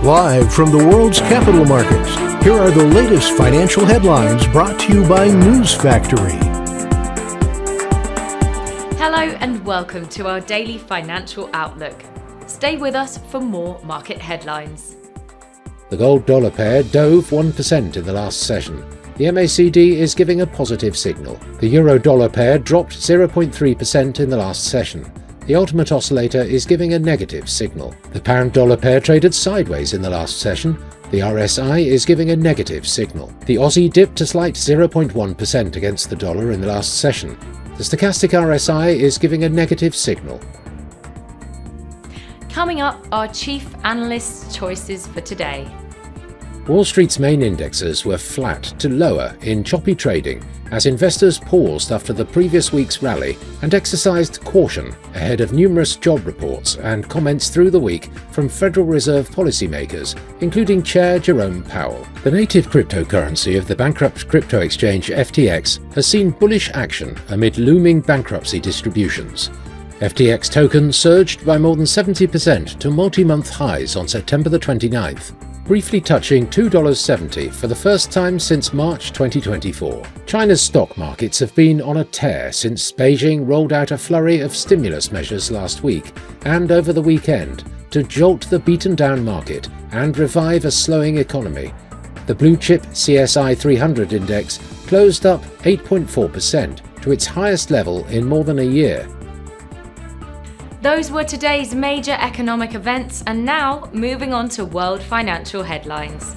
Live from the world's capital markets, here are the latest financial headlines brought to you by News Factory. Hello and welcome to our daily financial outlook. Stay with us for more market headlines. The gold-dollar pair dove 1% in the last session. The MACD is giving a positive signal. The euro-dollar pair dropped 0.3% in the last session. The ultimate oscillator is giving a negative signal. The pound-dollar pair traded sideways in the last session. The RSI is giving a negative signal. The Aussie dipped a slight 0.1% against the dollar in the last session. The stochastic RSI is giving a negative signal. Coming up, our chief analyst's choices for today. Wall Street's main indexes were flat to lower in choppy trading as investors paused after the previous week's rally and exercised caution ahead of numerous job reports and comments through the week from Federal Reserve policymakers, including Chair Jerome Powell. The native cryptocurrency of the bankrupt crypto exchange FTX has seen bullish action amid looming bankruptcy distributions. FTX token surged by more than 70% to multi-month highs on September the 29th. Briefly touching $2.70 for the first time since March 2024. China's stock markets have been on a tear since Beijing rolled out a flurry of stimulus measures last week and over the weekend to jolt the beaten-down market and revive a slowing economy. The blue-chip CSI 300 index closed up 8.4% to its highest level in more than a year. Those were today's major economic events, and now moving on to world financial headlines.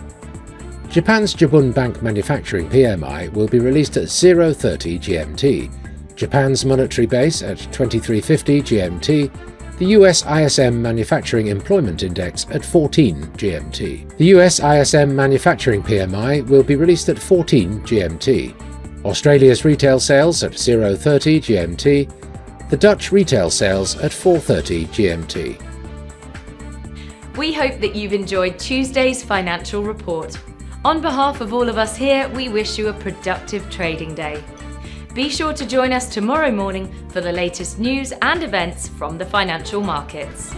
Japan's Jibun Bank Manufacturing PMI will be released at 0:30 GMT, Japan's monetary base at 2350 GMT, the US ISM Manufacturing Employment Index at 14 GMT. The US ISM Manufacturing PMI will be released at 14 GMT, Australia's retail sales at 0:30 GMT, the Dutch retail sales at 4:30 GMT. We hope that you've enjoyed Tuesday's financial report. On behalf of all of us here, we wish you a productive trading day. Be sure to join us tomorrow morning for the latest news and events from the financial markets.